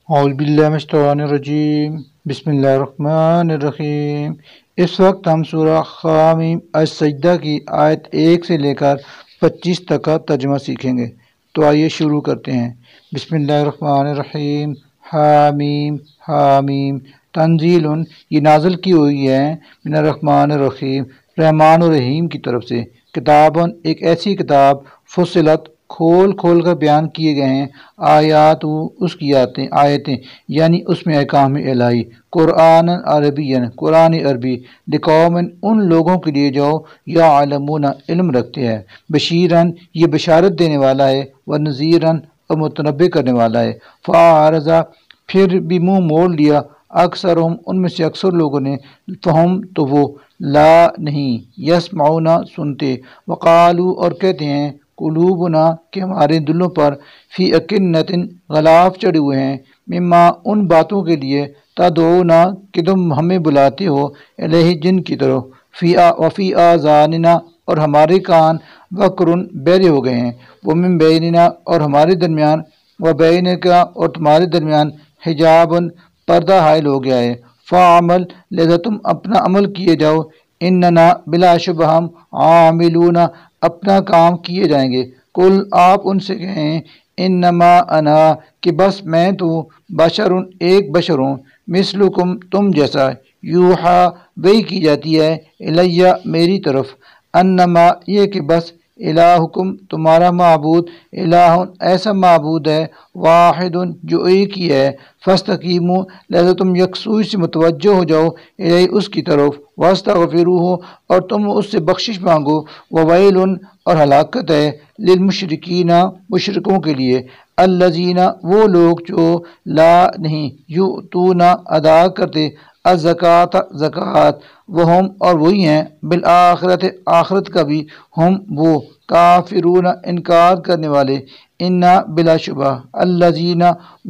اعوذ باللہ من الشیطان الرجیم بسم اللہ الرحمن الرحیم۔ اس وقت ہم سورہ حامیم السجدہ کی آیت 1 سے لے کر 25 تک کا ترجمہ سیکھیں گے۔ تو آئیے شروع کرتے ہیں۔ بسم اللہ الرحمن الرحیم۔ حامیم حامیم تنزیل، یہ نازل کی ہوئی ہے من الرحمن الرحیم، رحمان و رحیم کی طرف سے۔ کتابن، ایک ایسی کتاب، فصلت، کھول کھول کر بیان کیے گئے ہیں، آیات اس کی آیتیں یعنی اس میں احکام الہی، قرآن عربی، قرآن عربی، لقوم، ان لوگوں کے لیے جو یعلمون، علم رکھتے ہیں، بشیرن، یہ بشارت دینے والا ہے، ونذیرن، اور متنبہ کرنے والا ہے۔ فاعرض، پھر بھی منہ موڑ لیا، اکثرہم، ان میں سے اکثر لوگوں نے، فہم، تو وہ، لا، نہیں، یسمعون، سنتے، وقالو، اور کہتے ہیں، قلوبنا، کہ ہمارے دلوں پر، فی اکنۃ، غلاف چڑھے ہوئے ہیں، مما، ان باتوں کے لیے، تدعونا، کہ تم ہمیں بلاتے ہو، الیہ، جن کی طرف، وفی آذاننا، اور ہمارے کان، وقرن، بہرے ہو گئے ہیں، ومن بیننا، اور ہمارے درمیان، وبینکا، اور تمہارے درمیان، حجابن، پردہ حائل ہو گیا ہے، فعمل، لہذا تم اپنا عمل کیے جاؤ، اننا، بلا شبہ ہم، عاملون، اپنا کام کیے جائیں گے۔ کل، آپ ان سے کہیں، انما انا، کہ بس میں تو، بشرن، ایک بشر ہوں، مثلکم، تم جیسا، یوحا، وحی کی جاتی ہے، الیہ، میری طرف، انما، یہ کہ بس، الہکم، تمہارا معبود، الہ، ایسا معبود ہے، واحد، جو ایک ہی ہے، فاستقیموا، لہذا تم یکسوئی سے متوجہ ہو جاؤ، الیہ، اس کی طرف، واستغفروہ، اور تم اس سے بخشش مانگو، وویل، اور ہلاکت ہے، للمشرکین، مشرکوں کے لیے، الذین، وہ لوگ جو، لا، نہیں، یؤتون، ادا کرتے، الزکوٰۃ، زکوٰۃ، وہم، اور وہی ہیں، بالآخرۃ، آخرت کا بھی، ہم، وہ، کافرون، انکار کرنے والے، انا، بلا شبہ، الذین،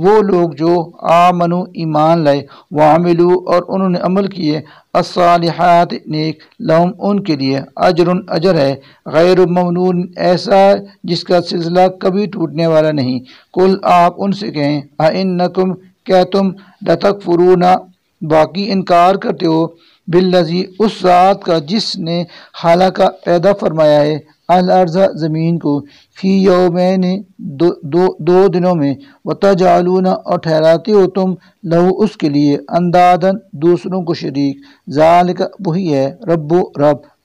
وہ لوگ جو، آمنو، ایمان لائے، وعملو، اور انہوں نے عمل کیے، الصالحات، نیک، لہم، ان کے لیے، اجر، اجر ہے، غیر ممنون، ایسا جس کا سلسلہ کبھی ٹوٹنے والا نہیں۔ کل، آپ ان سے کہیں، اِنکم، کیا تم، لتکفرون، باقی انکار کرتے ہو، بالذی، اس ذات کا جس نے، خلق، پیدا فرمایا ہے، الارض، زمین کو، فی یومین، دو دنوں میں، وتجعلون، اور ٹھہراتے ہو تم، لہو، اس کے لیے، اندادن، دوسروں کو شریک، ذالک، وہی ہے، رب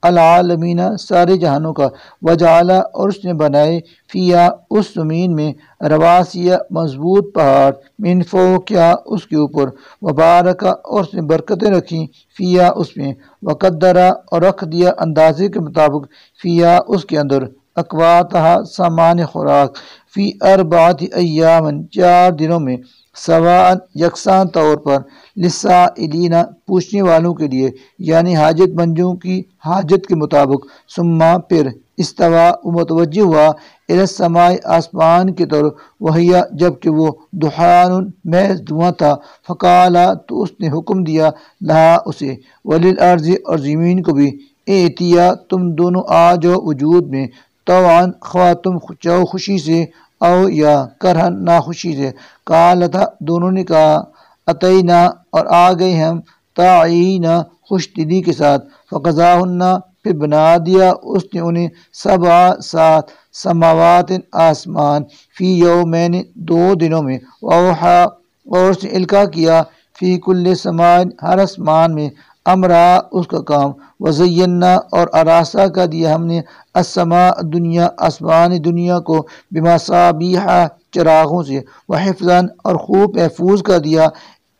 العالمین، سارے جہانوں کا، وجعل، اور اس نے بنائے، فیا، اس زمین میں، رواسیہ، مضبوط پہاڑ، من فوقہا، اس کے اوپر، وبارک، اور اس نے برکتیں رکھی، فیا، اس میں، وقدر، اور رکھ دیا اندازے کے مطابق، فیا، اس کے اندر، اقواتہا، سامان خوراک، فی اربعۃ ایام، 4 دنوں میں، سواء، یکساں طور پر، للسائلین، پوچھنے والوں کے لیے، یعنی حاجت مندوں کی حاجت کے مطابق، ثم، پھر، استوا، وہ متوجہ ہوا، الی السماء، آسمان کی طرف، وہی، جبکہ وہ، دخان، محض دھواں تھا، فقالا، تو اس نے حکم دیا، لہا، اسے، وللارض، اور زمین کو بھی، ائتیا، تم دونوں آ جاؤ وجود میں، طوعاً، خواہ تم چاہو خوشی سے، او، یا کرہن، ناخوشی سے، قالتا، دونوں نے کہا، اتینا، اور آ گئے ہم، طاعین، خوش دلی کے ساتھ، فقضاہن، پھر بنا دیا اس نے انہیں، 7 سماوات، آسمان، فی یومین، 2 دنوں میں، واوحا، اور اس نے القا کیا، فی کل سماء، ہر آسمان میں، امرا، اس کا کام، وزینا، اور آراستہ کر دیا ہم نے، السماء، دنیا، آسمان دنیا کو، بمصابیح، چراغوں سے، وحفظاً، اور خوب محفوظ کر دیا،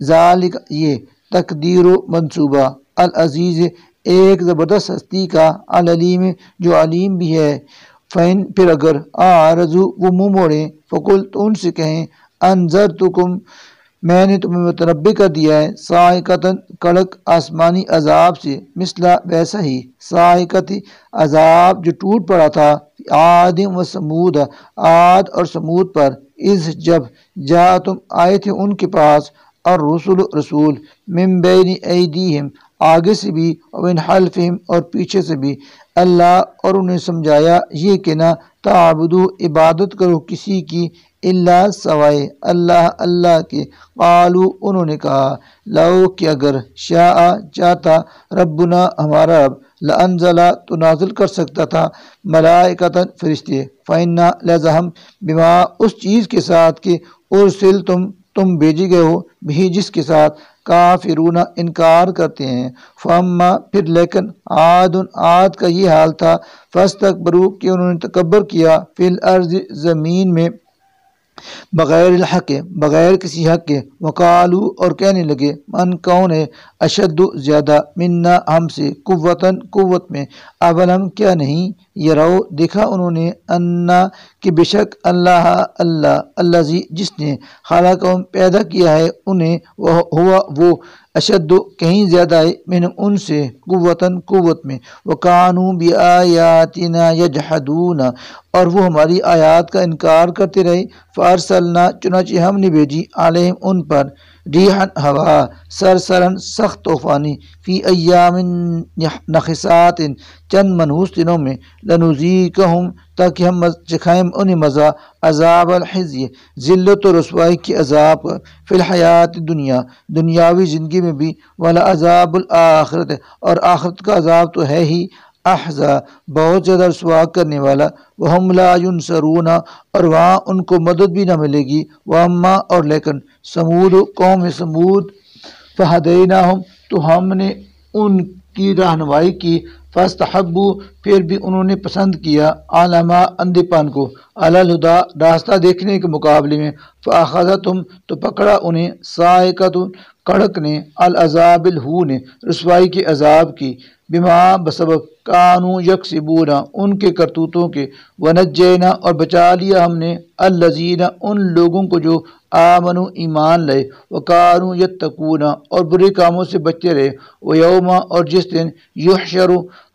ذالک، یہ، تقدیر و منصوبہ، العزیز، ایک زبردست ہستی کا، العلیم، جو علیم بھی ہے، فَإِن، پھر اگر، آرزو، وہ منہ موڑیں، فقل، تو ان سے کہیں، انذرتکم، میں نے تمہیں متنبہ کر دیا ہے، صاعقۃ، کڑک، آسمانی عذاب سے، مثلا، ویسا ہی، صاعقۃ، عذاب جو ٹوٹ پڑا تھا، عاد و سمود، عاد اور سمود پر، اذ، جب، جاءتم، آئے تھے ان کے پاس، الرسل، رسول، من بین ایدیہم، آگے سے بھی، ومن خلفہم، اور پیچھے سے بھی، اللہ، اور انہیں سمجھایا یہ کہ نہ، تعبدو، عبادت کرو کسی کی، اللہ سوائے اللہ اللہ کے، قالو انہوں نے کہا، لو کہ اگر شاء چاہتا ربنا ہمارا رب، لانزلا تو نازل کر سکتا تھا ملائکتاً فرشتے، فإنا لہذا ہم بما اس چیز کے ساتھ کہ ارسل تم بھیجے گئے ہو، بھی جس کے ساتھ کافرون انکار کرتے ہیں، فاما پھر لیکن عاد کا یہ حال تھا، فاستکبروا کہ انہوں نے تکبر کیا، فی الارض زمین میں، بغیر الحق بغیر کسی حق کے، وقالو اور کہنے لگے، من کون ہے، اشد زیادہ، منا ہم سے، قوتاً قوت میں، اولم کیا نہیں، یرو دیکھا انہوں نے، انا کہ بے شک اللہ الذی جس نے خلقہم پیدا کیا ہے انہیں، ہوا وہ، اشد کہیں زیادہ ہے، من ان سے، قوتاً قوت میں، وکانوا بآیاتنا یجحدون اور وہ ہماری آیات کا انکار کرتے رہے، فارسلنا چنانچہ ہم نے بھیجی علیہم ان پر، ریحًا ہوا، سرسرن سخت طوفانی، فی ایام نحسات چند منحوس دنوں میں، لنذیقہم تاکہ ہم چکھائیں انہیں مزہ، عذاب الخزی ذلت و رسوائی کی عذاب، فی الحیات دنیا دنیاوی زندگی میں بھی، ولعذاب الآخرت اور آخرت کا عذاب تو ہے ہی، احزا بہت زیادہ رسوا کرنے والا، وہم لا ینصرون اور وہاں ان کو مدد بھی نہ ملے گی، واما اور لیکن سمود قوم سمود، فہدیناہم تو ہم نے ان کی رہنمائی کی، فاستحبوا پھر بھی انہوں نے پسند کیا، علما اندھے پن کو، علی الہدی راستہ دیکھنے کے مقابلے میں، فاخذتہم تو پکڑا انہیں، صاعقۃ کڑک نے، العذاب الہون رسوائی کے عذاب کی، بما بسبب کانوا یکسبون ان کے کرتوتوں کے، ونجینا اور بچا لیا ہم نے، الذین ان لوگوں کو جو آمنوا ایمان لائے، وکانوا یتقون اور برے کاموں سے بچتے رہے، ویوم اور جس دن یحشر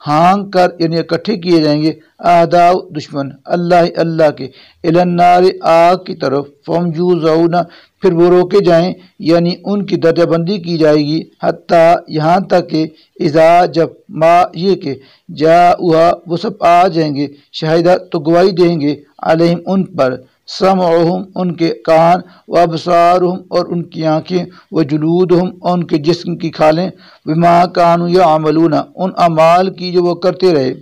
ہانگ کر یعنی اکٹھے کیے جائیں گے، اعداء دشمن اللہ کے، الی النار آگ کی طرف، فہم یوزعون پھر وہ روکے جائیں یعنی ان کی درجہ بندی کی جائے گی، حتیٰ یہاں تک کہ اذا جب ما یہ کہ جاؤہا وہ سب آ جائیں گے، شہیدہ تو گواہی دیں گے، علیہم ان پر، سمعہم ان کے کان، وابصارہم اور ان کی آنکھیں، وجلودہم اور ان کے جسم کی کھالیں، بما کانوا یعملون ان اعمال کی جو وہ کرتے رہے،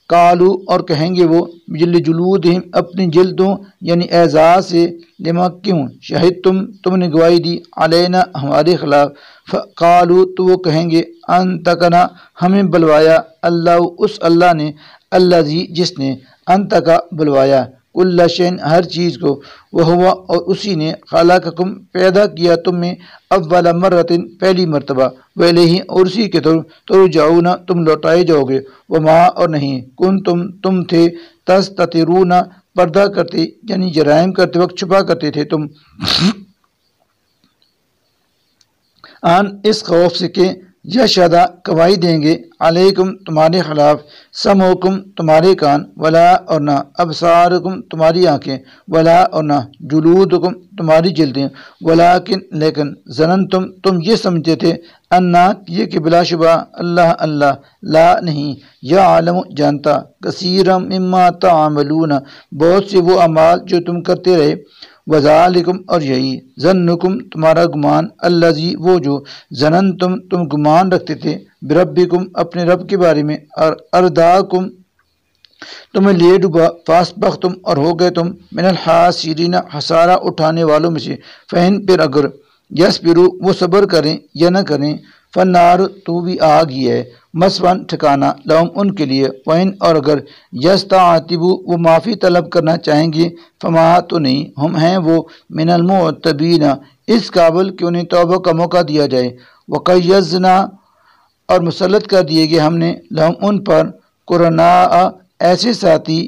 قالو اور کہیں گے وہ، بجل جلودہم اپنی جلدوں یعنی اعزاز سے، لما کیوں، شہید تم نے گواہی دی، علینا ہمارے خلاف، قالو تو وہ کہیں گے، انطقنا ہمیں بلوایا، اللہ اس اللہ نے، الذی جس نے، انطقا بلوایا، کل شیء ہر چیز کو، وہو اور اسی نے، خلقکم پیدا کیا تم میں، اول مرۃ پہلی مرتبہ، والیہ اور اسی کے ترجعون تم لوٹائے جاؤ گے، وما اور نہیں، تم تھے، تستترون پردہ کرتے یعنی جرائم کرتے وقت چھپا کرتے تھے تم، ان اس خوف سے کہ یشہدہ گواہی دیں گے، علیکم تمہارے خلاف، سمعکم تمہارے کان، ولا اور نہ، ابصارکم تمہاری آنکھیں، ولا اور نہ، جلودکم تمہاری جلدیں، ولیکن لیکن، ظننتم تم یہ سمجھتے تھے، انا یہ کہ بلا شبہ اللہ لا نہیں، یعلم جانتا، کثیرا مما تعملون بہت سے وہ اعمال جو تم کرتے رہے، وذالکم اور یہی، ظنکم تمہارا گمان، الذی وہ جو، ظننتم تم گمان رکھتے تھے، بربکم اپنے رب کے بارے میں، اور ارداکم تمہیں لیے ڈوبا، فاسبختم اور ہو گئے تم، من الخاسرین خسارہ اٹھانے والوں میں سے، فہن پھر اگر، یصبروا وہ صبر کریں یا نہ کریں، فالنار تو بھی آگ ہی ہے، مسون ٹھکانہ، لہم ان کے لیے، وَإِنْ اور اگر، یستعتبوا وہ معافی طلب کرنا چاہیں گے، فما تو نہیں، ہم ہیں وہ، من المعتبین اس قابل کہ انہیں توبہ کا موقع دیا جائے، وقیضنا اور مسلط کر دیے گئے ہم نے، لہم ان پر، قرناء ایسے ساتھی،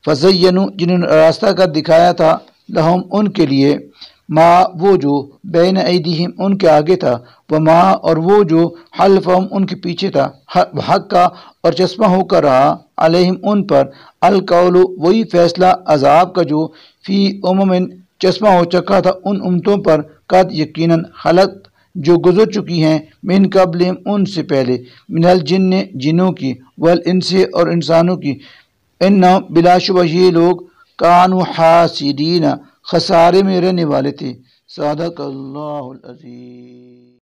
فزینوا جنہوں نے راستہ کر دکھایا تھا، لہم ان کے لیے، ما وہ جو، بین ایدیہم ان کے آگے تھا، وما اور وہ جو، خلفہم ان کے پیچھے تھا، حق کا اور چشمہ ہو کر رہا، علیہم ان پر، القول وہی فیصلہ عذاب کا جو، فی چشمہ ہو چکا تھا ان امتوں پر، قد یقیناً خلق جو گزر چکی ہیں، من قبلہم ان سے پہلے، من الجن جنوں کی، والانس اور انسانوں کی، انہم بلا شبہ یہ لوگ، کانوا حاسدین خسارے میں رہنے والے تھے۔ صدق اللہ العظیم۔